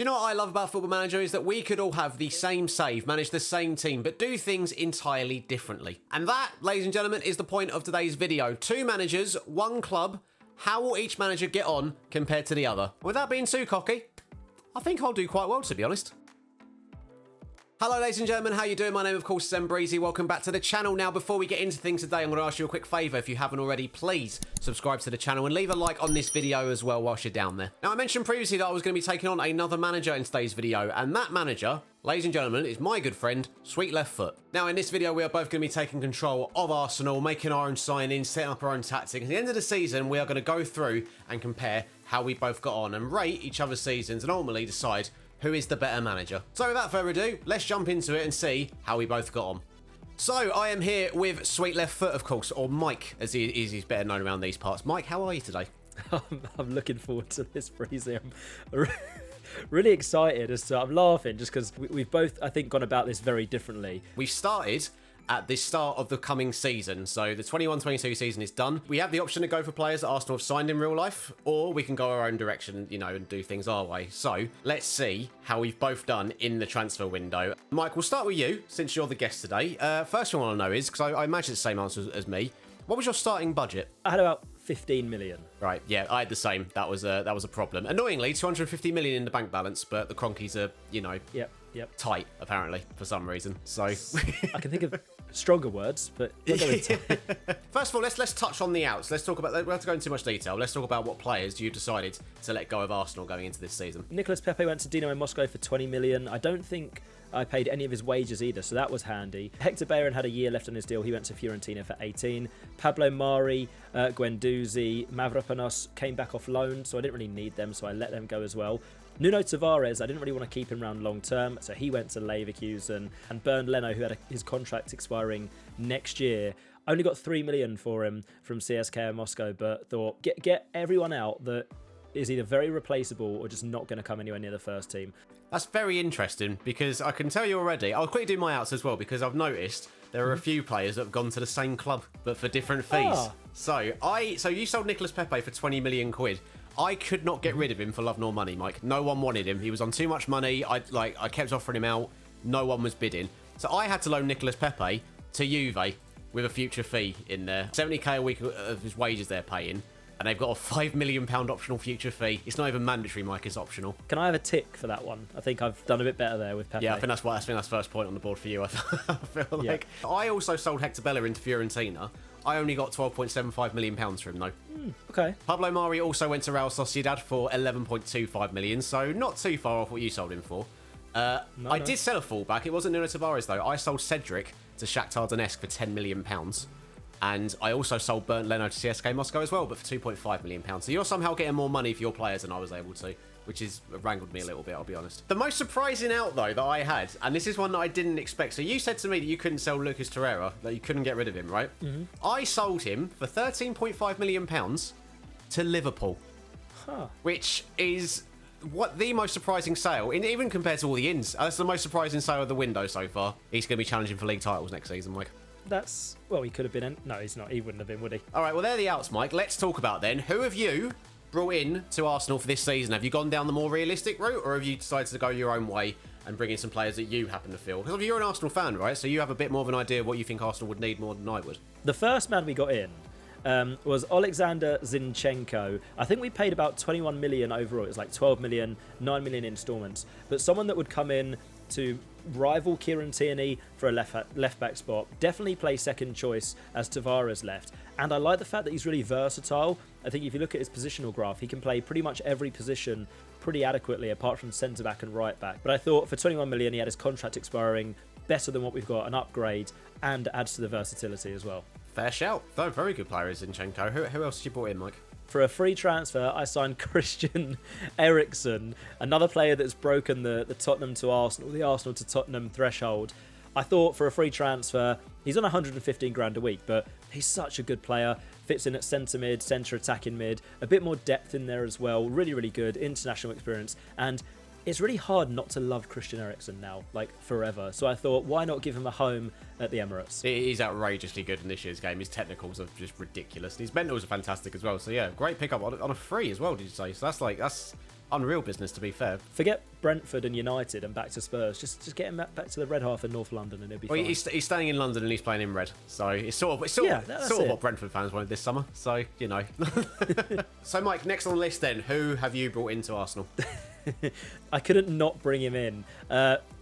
Do you know what I love about Football Manager is that we could all have the same save, manage the same team, but do things entirely differently. And that, ladies and gentlemen, is the point of today's video. 2 managers, 1 club. How will each manager get on compared to the other? Without being too cocky, I think I'll do quite well, to be honest. Hello ladies and gentlemen, how you doing? My name of course is Breezy. Welcome back to the channel. Now before we get into things today, I'm going to ask you a quick favour. If you haven't already, please subscribe to the channel and leave a like on this video as well whilst you're down there. Now I mentioned previously that I was going to be taking on another manager in today's video, and that manager, ladies and gentlemen, is my good friend, Sweet Left Foot. Now in this video we are both going to be taking control of Arsenal, making our own signings, setting up our own tactics. At the end of the season we are going to go through and compare how we both got on and rate each other's seasons and ultimately decide who is the better manager. So without further ado, let's jump into it and see how we both got on. So I am here with Sweet Left Foot, of course, or Mike, as he's better known around these parts. Mike, how are you today? I'm looking forward to this, Breezy. I'm really excited. I'm laughing just because we've both, I think, gone about this very differently. We've started at the start of the coming season. So the 21-22 season is done. We have the option to go for players that Arsenal have signed in real life, or we can go our own direction, you know, and do things our way. So let's see how we've both done in the transfer window. Mike, we'll start with you, since you're the guest today. First thing I want to know is, because I imagine it's the same answer as me, what was your starting budget? I had about 15 million. Right, yeah, I had the same. That was a problem. Annoyingly, 250 million in the bank balance, but the Cronkies are, you know, Yep. tight, apparently, for some reason. So I can think of stronger words, but we'll go into it. First of all, let's touch on the outs. Let's talk about, we don't have to go into too much detail. Let's talk about what players you decided to let go of Arsenal going into this season. Nicolas Pepe went to Dinamo Moscow for 20 million. I don't think I paid any of his wages either, so that was handy. Hector Bellerin had a year left on his deal. He went to Fiorentina for 18. Pablo Mari, Guendouzi, Mavropanos came back off loan, so I didn't really need them, so I let them go as well. Nuno Tavares, I didn't really want to keep him around long term, so he went to Leverkusen. And Bernd Leno, who had his contract expiring next year, only got 3 million for him from CSKA Moscow, but thought, get everyone out that is either very replaceable or just not going to come anywhere near the first team. That's very interesting, because I can tell you already, I'll quickly do my outs as well, because I've noticed there are a few players that have gone to the same club, but for different fees. So you sold Nicolas Pepe for 20 million quid. I could not get rid of him for love nor money, Mike. No one wanted him. He was on too much money. I kept offering him out. No one was bidding. So I had to loan Nicolas Pepe to Juve with a future fee in there. 70k a week of his wages they're paying. And they've got a £5 million optional future fee. It's not even mandatory, Mike. It's optional. Can I have a tick for that one? I think I've done a bit better there with Pepe. Yeah, I think that's first point on the board for you. I feel like. I also sold Hector Bellerin to Fiorentina. I only got £12.75 million from him, though. Okay. Pablo Mari also went to Real Sociedad for £11.25 million, so not too far off what you sold him for. I did sell a fullback. It wasn't Nuno Tavares, though. I sold Cedric to Shakhtar Donetsk for £10 million. And I also sold Bernd Leno to CSKA Moscow as well, but for £2.5 million. So you're somehow getting more money for your players than I was able to, which has wrangled me a little bit, I'll be honest. The most surprising out, though, that I had, and this is one that I didn't expect. So you said to me that you couldn't sell Lucas Torreira, that you couldn't get rid of him, right? I sold him for £13.5 million to Liverpool, which is what the most surprising sale, even compared to all the ins. That's the most surprising sale of the window so far. He's going to be challenging for league titles next season, Mike. That's, well, he could have been. No, he's not. He wouldn't have been, would he? All right, well, they're the outs, Mike. Let's talk about then. Who have you brought in to Arsenal for this season? Have you gone down the more realistic route, or have you decided to go your own way and bring in some players that you happen to feel? Because you're an Arsenal fan, right? So you have a bit more of an idea of what you think Arsenal would need more than I would. The first man we got in was Alexander Zinchenko. I think we paid about 21 million overall. It was like 12 million, 9 million installments. But someone that would come in to rival Kieran Tierney for a left back spot, definitely play second choice as Tavares left. And I like the fact that he's really versatile. I think if you look at his positional graph, he can play pretty much every position pretty adequately, apart from centre back and right back. But I thought for 21 million, he had his contract expiring, better than what we've got, an upgrade, and adds to the versatility as well. Fair shout. Though very good player is Zinchenko. Who else did you brought in, Mike? For a free transfer, I signed Christian Eriksen, another player that's broken the Tottenham to Arsenal, the Arsenal to Tottenham threshold. I thought for a free transfer, he's on 115 grand a week, but he's such a good player. Fits in at centre mid, centre attacking mid, a bit more depth in there as well. Really, really good international experience. And it's really hard not to love Christian Eriksen now, like forever. So I thought, why not give him a home at the Emirates? He's outrageously good in this year's game. His technicals are just ridiculous. His mentals are fantastic as well. So yeah, great pickup on a free as well, did you say? So that's unreal business, to be fair. Forget Brentford and United and back to Spurs. Just get him back to the red half in North London and it'll be Well, fine. he's staying in London and he's playing in red, so it's sort of what Brentford fans wanted this summer. So you know. So Mike, next on the list then, who have you brought into Arsenal? I couldn't not bring him in.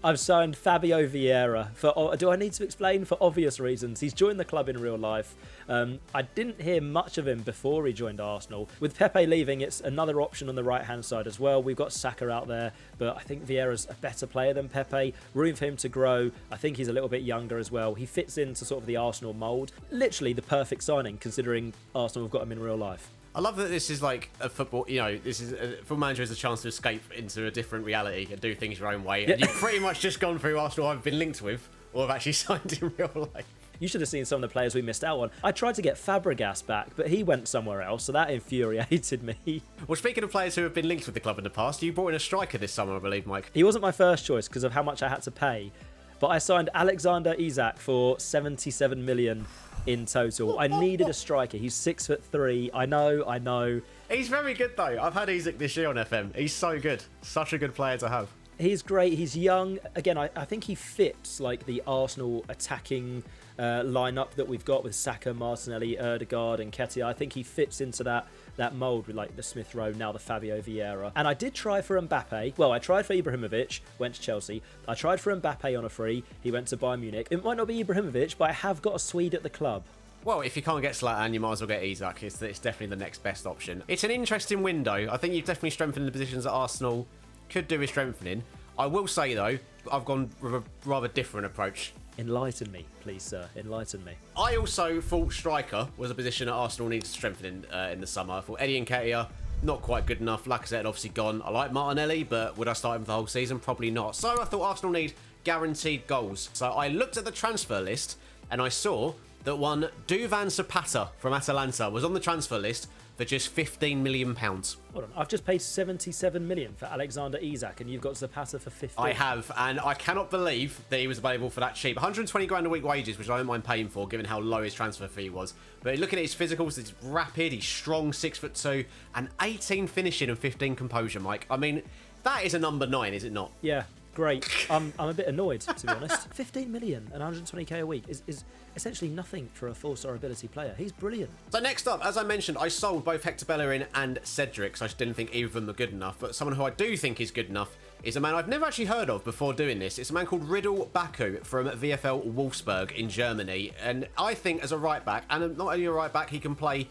I've signed Fabio Vieira. Do I need to explain? For obvious reasons. He's joined the club in real life. I didn't hear much of him before he joined Arsenal. With Pepe leaving, it's another option on the right-hand side as well. We've got Saka out there, but I think Vieira's a better player than Pepe. Room for him to grow. I think he's a little bit younger as well. He fits into sort of the Arsenal mould. Literally the perfect signing, considering Arsenal have got him in real life. I love that this is like a football, this is a football manager has a chance to escape into a different reality and do things your own way. And you've pretty much just gone through Arsenal I've been linked with or have actually signed in real life. You should have seen some of the players we missed out on. I tried to get Fabregas back, but he went somewhere else, so that infuriated me. Well, speaking of players who have been linked with the club in the past, you brought in a striker this summer, I believe, Mike. He wasn't my first choice because of how much I had to pay, but I signed Alexander Isak for 77 million in total. I needed a striker. He's 6'3". I know. He's very good though. I've had Isak this year on FM. He's so good. Such a good player to have. He's great. He's young. Again, I think he fits like the Arsenal attacking lineup that we've got with Saka, Martinelli, Ødegaard and Nketiah. I think he fits into that mould with like the Smith Rowe, now the Fabio Vieira. And I did try for Mbappe. Well, I tried for Ibrahimovic, went to Chelsea. I tried for Mbappe on a free. He went to Bayern Munich. It might not be Ibrahimovic, but I have got a Swede at the club. Well, if you can't get Zlatan, you might as well get Isak. It's definitely the next best option. It's an interesting window. I think you've definitely strengthened the positions that Arsenal could do with strengthening. I will say, though, I've gone with a rather different approach. Enlighten me, please, sir. Enlighten me. I also thought striker was a position that Arsenal needs to strengthen in the summer. I thought Eddie Nketiah, not quite good enough. Lacazette obviously gone. I like Martinelli, but would I start him for the whole season? Probably not. So I thought Arsenal need guaranteed goals. So I looked at the transfer list and I saw that one Duvan Zapata from Atalanta was on the transfer list for just £15 million. Hold on, I've just paid 77 million for Alexander Isak and you've got Zapata for 15. I have, and I cannot believe that he was available for that cheap. 120 grand a week wages, which I don't mind paying for, given how low his transfer fee was. But looking at his physicals, he's rapid, he's strong, 6'2", and 18 finishing and 15 composure, Mike. I mean, that is a number 9, is it not? Yeah, great. I'm a bit annoyed, to be honest. 15 million and 120k a week is essentially nothing for a 4-star ability player. He's brilliant. So next up, as I mentioned, I sold both Hector Bellerin and Cedric, so I just didn't think either of them were good enough. But someone who I do think is good enough is a man I've never actually heard of before doing this. It's a man called Riddle Baku from VfL Wolfsburg in Germany. And I think as a right back, and not only a right back, he can play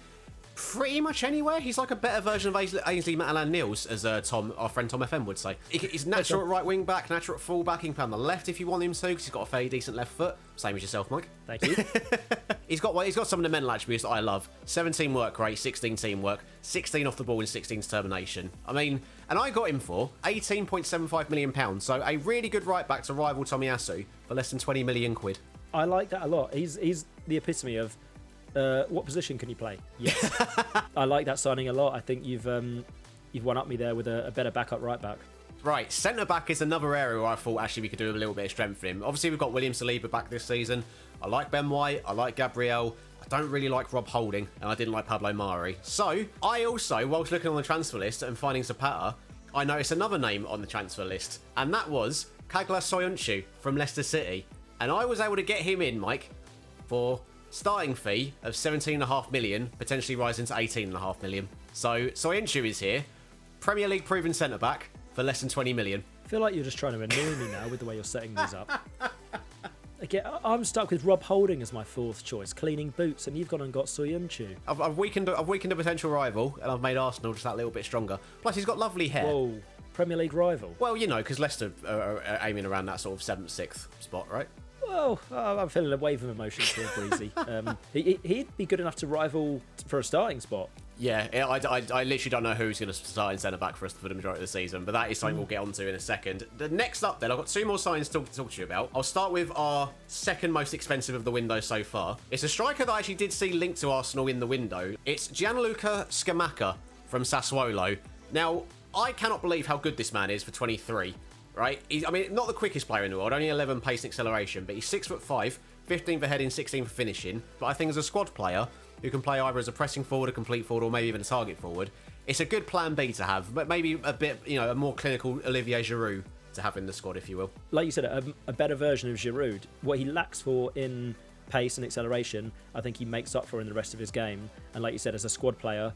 pretty much anywhere. He's like a better version of Ainsley Maitland-Niles, as our friend Tom FM would say. He's natural at right wing back, natural at full back. He can play on the left if you want him to, because he's got a fairly decent left foot. Same as yourself, Mike. Thank you. He's got some of the mental attributes that I love. 17 work rate, 16 teamwork, 16 off the ball and 16 determination. I mean, and I got him for £18.75 million. So a really good right back to rival Tomiyasu for less than 20 million quid. I like that a lot. He's the epitome of what position can you play? Yes. I like that signing a lot. I think you've one up me there with a better backup right back. Right, centre-back is another area where I thought actually we could do a little bit of strength for him. Obviously, we've got William Saliba back this season. I like Ben White. I like Gabriel. I don't really like Rob Holding, and I didn't like Pablo Mari. So, I also, whilst looking on the transfer list and finding Zapata, I noticed another name on the transfer list, and that was Kagla Soyuncu from Leicester City. And I was able to get him in, Mike, for starting fee of 17.5 million, potentially rising to 18.5 million. So, Soyuncu is here. Premier League proven centre-back for less than 20 million. I feel like you're just trying to annoy me now with the way you're setting these up. Again, I'm stuck with Rob Holding as my fourth choice, cleaning boots, and you've gone and got Soyuncu. I've weakened a potential rival, and I've made Arsenal just that little bit stronger. Plus, he's got lovely hair. Whoa, Premier League rival. Well, you know, because Leicester are aiming around that sort of 7th, 6th spot, right? Well, I'm feeling a wave of emotions here, Breezy. He'd be good enough to rival for a starting spot. Yeah, I literally don't know who's going to start in centre-back for us for the majority of the season, but that is something we'll get onto in a second. The next up then, I've got 2 more signs to talk to you about. I'll start with our second most expensive of the window so far. It's a striker that I actually did see linked to Arsenal in the window. It's Gianluca Scamacca from Sassuolo. Now, I cannot believe how good this man is for 23, right? I mean, not the quickest player in the world, only 11 pace and acceleration, but he's 6'5", 15 for heading, 16 for finishing. But I think as a squad player, who can play either as a pressing forward, a complete forward, or maybe even a target forward, it's a good plan B to have, but maybe a bit, a more clinical Olivier Giroud to have in the squad, if you will. Like you said, a better version of Giroud. What he lacks for in pace and acceleration, I think he makes up for in the rest of his game. And like you said, as a squad player,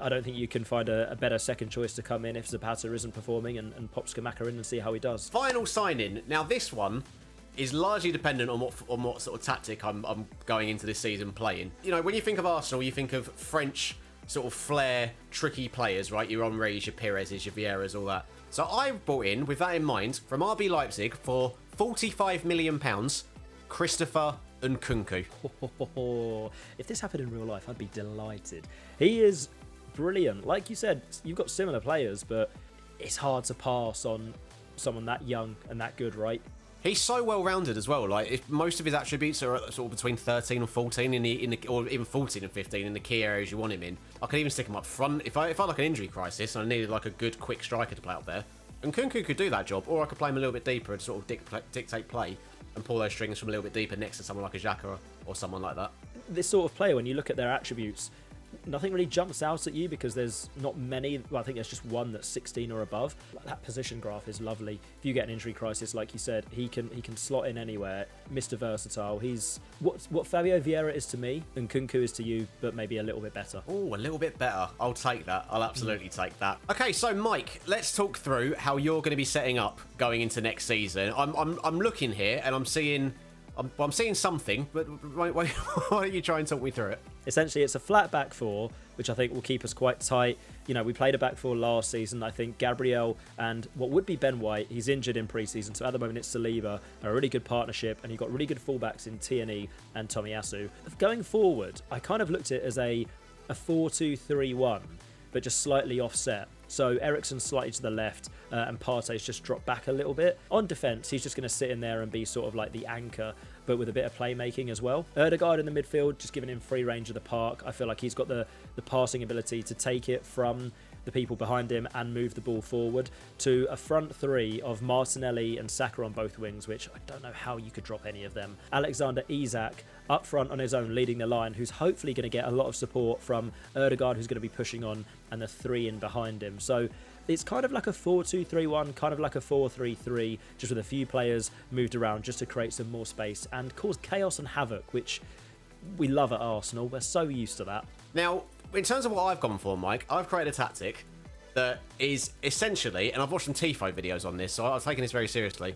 I don't think you can find a better second choice to come in if Zapata isn't performing, and pop Scamacca in and see how he does. Final sign-in. Now, this one is largely dependent on what sort of tactic I'm going into this season playing. When you think of Arsenal, you think of French sort of flair, tricky players, right? Your Henrys, your Perez's, your Vieiras, all that. So I brought in, with that in mind, from RB Leipzig for £45 million, Christopher Nkunku. If this happened in real life, I'd be delighted. He is brilliant. Like you said, you've got similar players, but it's hard to pass on someone that young and that good, right? He's so well-rounded as well. Like, if most of his attributes are sort of between 13 and 14 or even 14 and 15 in the key areas you want him in. I could even stick him up front if I had like an injury crisis and I needed like a good, quick striker to play up there. And Nkunku could do that job, or I could play him a little bit deeper and sort of dictate play and pull those strings from a little bit deeper next to someone like a Xhaka or someone like that. This sort of player, when you look at their attributes, nothing really jumps out at you because there's not many. Well, I think there's just one that's 16 or above. That position graph is lovely. If you get an injury crisis, like you said, he can slot in anywhere. Mr. Versatile. He's what Fabio Vieira is to me and Nkunku is to you, but maybe a little bit better. Oh, a little bit better. I'll take that. I'll absolutely take that. Okay, so Mike, let's talk through how you're going to be setting up going into next season. I'm looking here and I'm seeing something, but why don't you try and talk me through it? Essentially, it's a flat back four, which I think will keep us quite tight. We played a back four last season. I think Gabriel and what would be Ben White, he's injured in pre-season, so at the moment it's Saliba, a really good partnership, and you've got really good fullbacks in Tierney and Tomiyasu. Going forward, I kind of looked at it as a 4-2-3-1, but just slightly offset. So Eriksen's slightly to the left and Partey's just dropped back a little bit. On defence, he's just going to sit in there and be sort of like the anchor, but with a bit of playmaking as well. Ødegaard in the midfield, just giving him free range of the park. I feel like he's got the passing ability to take it from the people behind him and move the ball forward to a front three of Martinelli and Saka on both wings, which I don't know how you could drop any of them. Alexander Isak up front on his own, leading the line, who's hopefully going to get a lot of support from Ødegaard, who's going to be pushing on, and the three in behind him. So it's kind of like a 4-2-3-1, kind of like a 4-3-3, just with a few players moved around just to create some more space and cause chaos and havoc, which we love at Arsenal. We're so used to that. Now, in terms of what I've gone for, Mike, I've created a tactic that is essentially, and I've watched some Tifo videos on this, so I've taken this very seriously.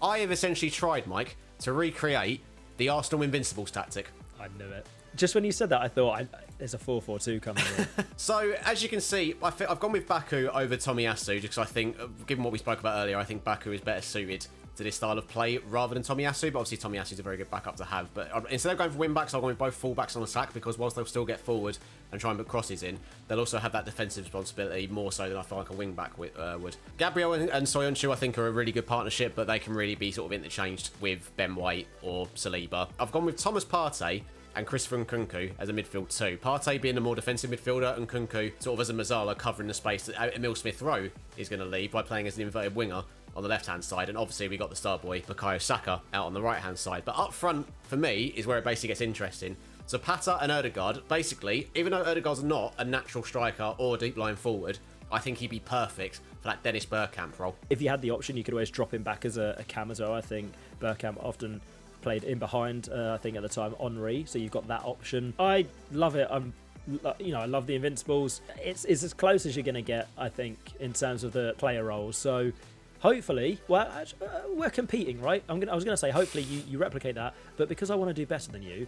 I have essentially tried, Mike, to recreate the Arsenal Invincibles tactic. I knew it. Just when you said that, I thought there's a 4-4-2 coming in. So, as you can see, I've gone with Baku over Tomiyasu, just because I think, given what we spoke about earlier, I think Baku is better suited to this style of play rather than Tomiyasu, but obviously Tomiyasu is a very good backup to have. But instead of going for wing-backs, I've gone with both full-backs on attack, because whilst they'll still get forward and try and put crosses in, they'll also have that defensive responsibility more so than I feel like a wing-back would. Gabriel and Soyuncu, I think, are a really good partnership, but they can really be sort of interchanged with Ben White or Saliba. I've gone with Thomas Partey and Christopher Nkunku as a midfield too. Partey being the more defensive midfielder, and Nkunku sort of as a Mazzala covering the space that Emile Smith-Rowe is going to leave by playing as an inverted winger on the left-hand side, and obviously we got the star boy Bukayo Saka out on the right-hand side. But up front, for me, is where it basically gets interesting. Zapata and Ødegaard, basically, even though Ødegaard's not a natural striker or a deep line forward, I think he'd be perfect for that Dennis Bergkamp role. If you had the option, you could always drop him back as a cam as well. I think Bergkamp often played in behind, I think at the time, Henry, so you've got that option. I love it. I love the Invincibles. It's as close as you're going to get, I think, in terms of the player roles. So hopefully, we're competing, right? I was going to say, hopefully you replicate that, but because I want to do better than you,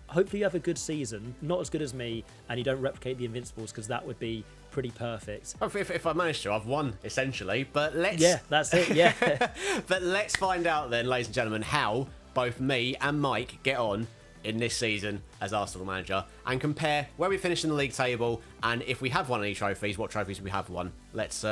hopefully you have a good season, not as good as me, and you don't replicate the Invincibles, because that would be pretty perfect. If I manage to, I've won, essentially. But let's... Yeah, that's it, yeah. But let's find out then, ladies and gentlemen, how both me and Mike get on in this season as Arsenal manager, and compare where we finish in the league table, and if we have won any trophies, what trophies we have won. Let's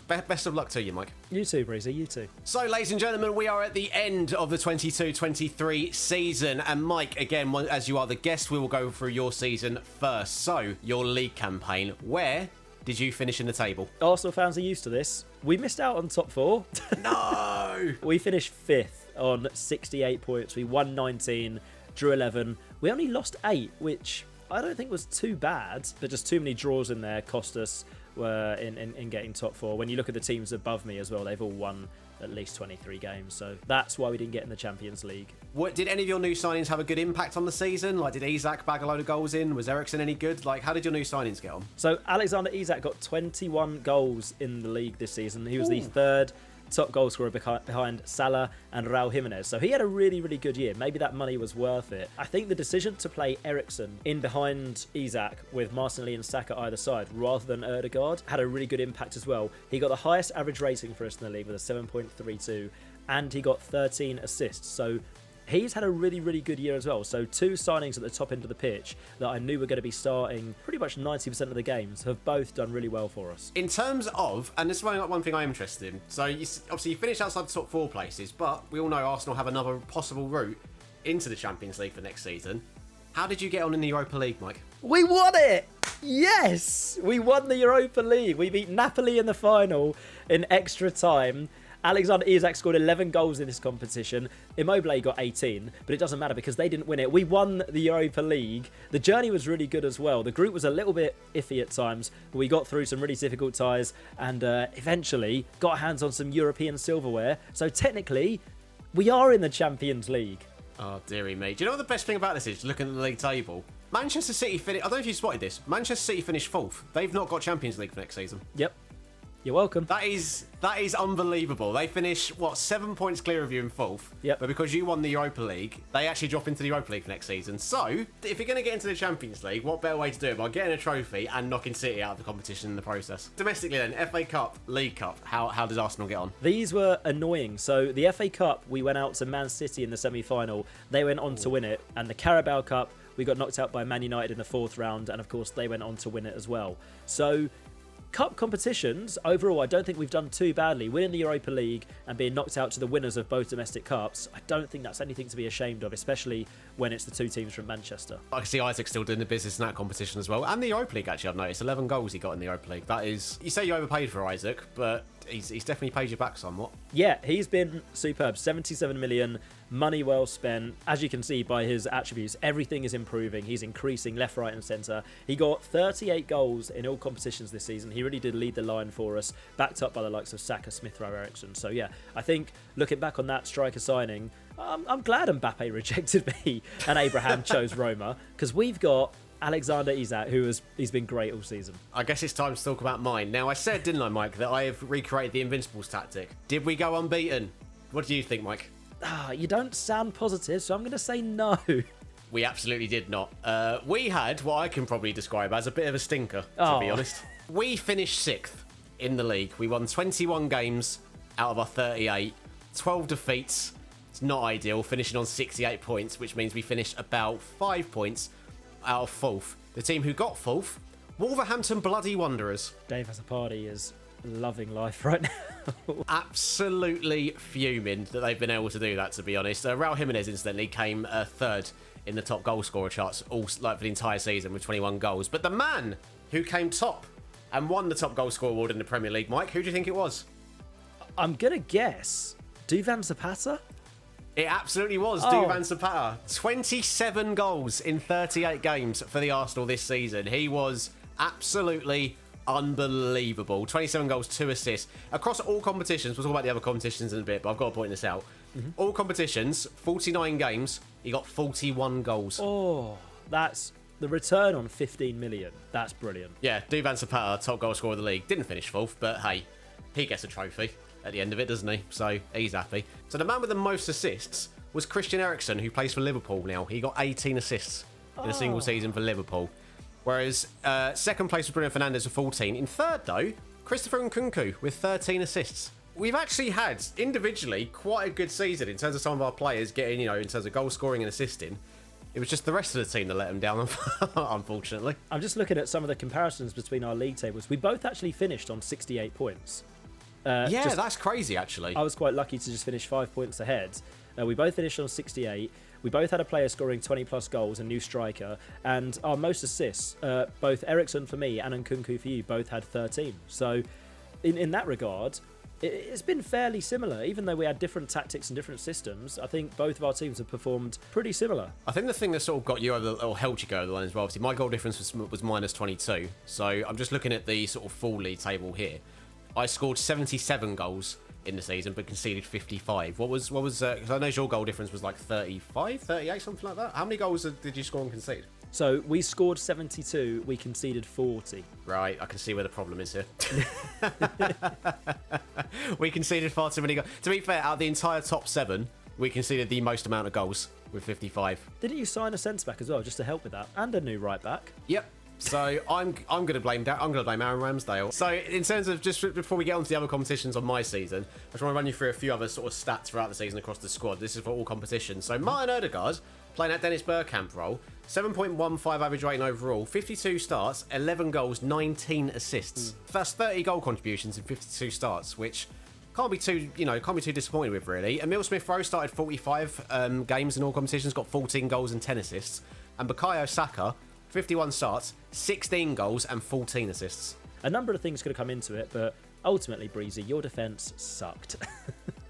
best of luck to you, Mike. You too, Breezy, you too. So, ladies and gentlemen, we are at the end of the 22-23 season, and Mike, again, as you are the guest, we will go through your season first. So, your league campaign, where did you finish in the table? Arsenal fans are used to this. We missed out on top 4. No! We finished 5th on 68 points. We won 19, drew 11. We only lost 8, which I don't think was too bad, but just too many draws in there cost us in getting top 4. When you look at the teams above me as well, they've all won at least 23 games, so that's why we didn't get in the Champions League. Did any of your new signings have a good impact on the season? Like, did Isak bag a load of goals in? Was Eriksen any good? Like, how did your new signings get on? So Alexander Isak got 21 goals in the league this season. He was the third top goal scorer behind Salah and Raul Jimenez. So he had a really, really good year. Maybe that money was worth it. I think the decision to play Eriksen in behind Isak with Martinelli and Saka either side rather than Ødegaard had a really good impact as well. He got the highest average rating for us in the league with a 7.32 and he got 13 assists. So he's had a really, really good year as well. So 2 signings at the top end of the pitch that I knew were going to be starting pretty much 90% of the games have both done really well for us. In terms of, and this is one thing I'm interested in, so obviously you finished outside the top 4 places, but we all know Arsenal have another possible route into the Champions League for next season. How did you get on in the Europa League, Mike? We won it! Yes! We won the Europa League. We beat Napoli in the final in extra time. Alexander Isak scored 11 goals in this competition. Immobile got 18, but it doesn't matter because they didn't win it. We won the Europa League. The journey was really good as well. The group was a little bit iffy at times, but we got through some really difficult ties and eventually got hands on some European silverware. So technically, we are in the Champions League. Oh, dearie me. Do you know what the best thing about this is? Looking at the league table. Manchester City finished... I don't know if you spotted this. Manchester City finished 4th. They've not got Champions League for next season. Yep. You're welcome. That is unbelievable. They finish, 7 points clear of you in 4th. Yep. But because you won the Europa League, they actually drop into the Europa League for next season. So, if you're going to get into the Champions League, what better way to do it by getting a trophy and knocking City out of the competition in the process? Domestically then, FA Cup, League Cup, how does Arsenal get on? These were annoying. So the FA Cup, we went out to Man City in the semi-final. They went on to win it. And the Carabao Cup, we got knocked out by Man United in the 4th round. And of course, they went on to win it as well. So cup competitions, overall, I don't think we've done too badly. Winning the Europa League and being knocked out to the winners of both domestic cups, I don't think that's anything to be ashamed of, especially when it's the 2 teams from Manchester. I can see Isaac still doing the business in that competition as well. And the Europa League, actually, I've noticed. 11 goals he got in the Europa League. That is... You say you overpaid for Isaac, but he's definitely paid you back somewhat. Yeah, he's been superb. 77 million, money well spent. As you can see by his attributes, everything is improving. He's increasing left, right and centre. He got 38 goals in all competitions this season. He really did lead the line for us, backed up by the likes of Saka, Smith Rowe, Eriksen. So yeah, I think looking back on that striker signing, I'm glad Mbappe rejected me and Abraham chose Roma, because we've got Alexander Isak, he's been great all season. I guess it's time to talk about mine. Now, I said, didn't I, Mike, that I have recreated the Invincibles tactic. Did we go unbeaten? What do you think, Mike? You don't sound positive, so I'm going to say no. We absolutely did not. We had what I can probably describe as a bit of a stinker, to be honest. We finished 6th in the league. We won 21 games out of our 38, 12 defeats. It's not ideal, finishing on 68 points, which means we finished about 5 points out of 4th. The team who got 4th, Wolverhampton Bloody Wanderers. Dave has a party is loving life right now. Absolutely fuming that they've been able to do that, to be honest. Raul Jimenez, incidentally, came 3rd in the top goal scorer charts all for the entire season with 21 goals. But the man who came top and won the top goal scorer award in the Premier League, Mike, who do you think it was? I'm going to guess Duvan Zapata? It absolutely was Duvan Zapata. 27 goals in 38 games for the Arsenal this season. He was absolutely unbelievable. 27 goals, 2 assists. Across all competitions, we'll talk about the other competitions in a bit, but I've got to point this out. All competitions, 49 games, he got 41 goals. Oh, that's the return on 15 million. That's brilliant. Yeah, Duvan Zapata, top goal scorer of the league. Didn't finish 4th, but hey, he gets a trophy at the end of it, doesn't he? So he's happy. So the man with the most assists was Christian Eriksen, who plays for Liverpool now. He got 18 assists in a single season for Liverpool. Whereas second place was Bruno Fernandes with 14. In 3rd, though, Christopher Nkunku with 13 assists. We've actually had, individually, quite a good season in terms of some of our players getting, in terms of goal scoring and assisting. It was just the rest of the team that let them down, unfortunately. I'm just looking at some of the comparisons between our league tables. We both actually finished on 68 points. That's crazy, actually. I was quite lucky to just finish 5 points ahead. We both finished on 68. We both had a player scoring 20 plus goals, a new striker, and our most assists, both Eriksen for me and Nkunku for you, both had 13. So in that regard, it's been fairly similar. Even though we had different tactics and different systems, I think both of our teams have performed pretty similar. I think the thing that sort of got you over, or helped you go over the line as well, obviously my goal difference was minus 22. So I'm just looking at the sort of full league table here. I scored 77 goals in the season, but conceded 55. What was? Because I know your goal difference was like 35, 38, something like that. How many goals did you score and concede? So we scored 72, we conceded 40. Right, I can see where the problem is here. We conceded far too many goals. To be fair, out of the entire top 7, we conceded the most amount of goals with 55. Didn't you sign a centre back as well, just to help with that, and a new right back? Yep. So I'm going to blame Aaron Ramsdale. So in terms of, just before we get on to the other competitions on my season, I just want to run you through a few other sort of stats throughout the season across the squad. This is for all competitions. So Martin Odegaard, playing at Dennis Bergkamp role, 7.15 average rating overall, 52 starts, 11 goals, 19 assists. That's 30 goal contributions in 52 starts, which can't be too disappointed with, really. Emil Smith-Rowe started 45 games in all competitions, got 14 goals and 10 assists. And Bukayo Saka, 51 starts, 16 goals and 14 assists. A number of things could have come into it, but ultimately, Breezy, your defence sucked.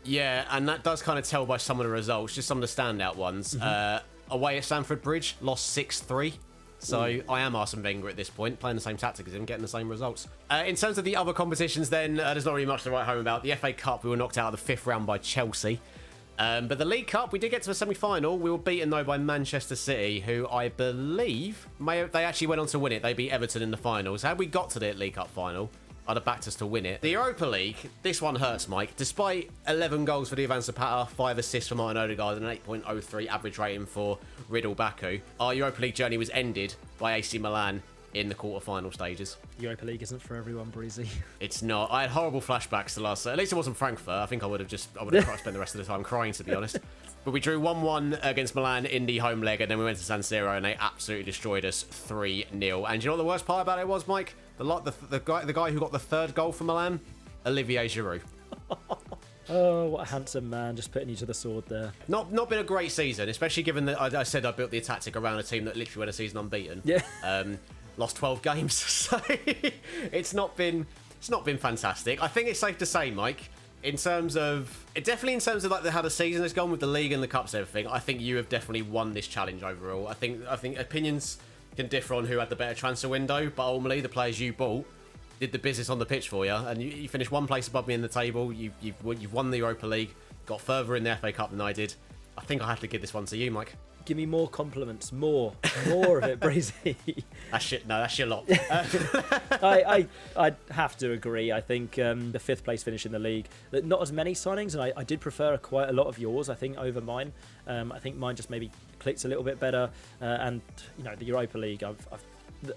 Yeah, and that does kind of tell by some of the results, just some of the standout ones. Away at Stamford Bridge, lost 6-3. So I am Arsene Wenger at this point, playing the same tactic as him, getting the same results. In terms of the other competitions then, there's not really much to write home about. The FA Cup, we were knocked out of the 5th round by Chelsea. But the League Cup, we did get to the semi-final. We were beaten, though, by Manchester City, who I believe they actually went on to win it. They beat Everton in the finals. Had we got to the League Cup final, I'd have backed us to win it. The Europa League, this one hurts, Mike. Despite 11 goals for Ivan Zapata, 5 assists for Martin Odegaard, and an 8.03 average rating for Riddle Baku, our Europa League journey was ended by AC Milan in the quarter-final stages. Europa League isn't for everyone, Breezy. It's not. I had horrible flashbacks to last... At least it wasn't Frankfurt. I think I would have spent the rest of the time crying, to be honest. But we drew 1-1 against Milan in the home leg, and then we went to San Siro, and they absolutely destroyed us 3-0. And you know what the worst part about it was, Mike? The guy who got the 3rd goal for Milan? Olivier Giroud. Oh, what a handsome man, just putting you to the sword there. Not been a great season, especially given that I said I built the tactic around a team that literally went a season unbeaten. Yeah. Lost 12 games, so it's not been fantastic. I think it's safe to say, Mike, definitely in terms of like how the season has gone with the league and the cups and everything, I think you have definitely won this challenge overall. I think opinions can differ on who had the better transfer window, but ultimately the players you bought did the business on the pitch for you, and you finished one place above me in the table. You've won the Europa League, got further in the FA Cup than I did. I think I have to give this one to you, Mike. Give me more compliments, more of it, Breezy. That's your lot. I'd have to agree. I think the 5th place finish in the league, not as many signings, and I did prefer quite a lot of yours, I think, over mine. I think mine just maybe clicked a little bit better, and the Europa League, I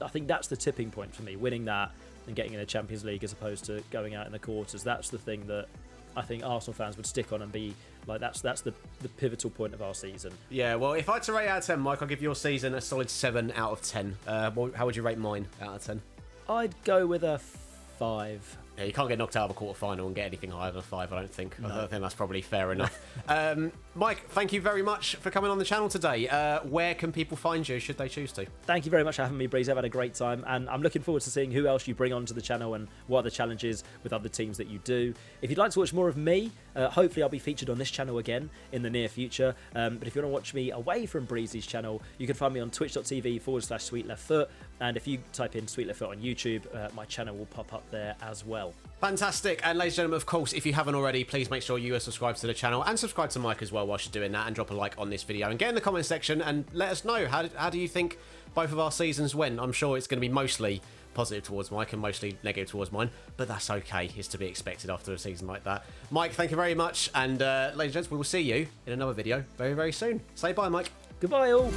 think that's the tipping point for me, winning that and getting in the Champions League as opposed to going out in the quarters. That's the thing that I think Arsenal fans would stick on and be like, that's the pivotal point of our season. Yeah, well, if I had to rate out of 10, Mike, I'll give your season a solid 7 out of 10. How would you rate mine out of 10? I'd go with a 5. Yeah, you can't get knocked out of a quarter-final and get anything higher than a 5, I don't think. No. I think that's probably fair enough. Mike, thank you very much for coming on the channel today. Where can people find you, should they choose to? Thank you very much for having me, Breeze. I've had a great time, and I'm looking forward to seeing who else you bring onto the channel and what are the challenges with other teams that you do. If you'd like to watch more of me, hopefully I'll be featured on this channel again in the near future. But if you want to watch me away from Breezy's channel, you can find me on twitch.tv/sweetleftfoot. And if you type in Sweet Left Foot on YouTube, my channel will pop up there as well. Fantastic. And ladies and gentlemen, of course, if you haven't already, please make sure you are subscribed to the channel and subscribe to Mike as well whilst you're doing that, and drop a like on this video and get in the comment section and let us know how do you think both of our seasons went. I'm sure it's going to be mostly positive towards Mike and mostly negative towards mine, but that's okay. It's to be expected after a season like that. Mike, thank you very much. And ladies and gents, we will see you in another video very, very soon. Say bye, Mike. Goodbye all.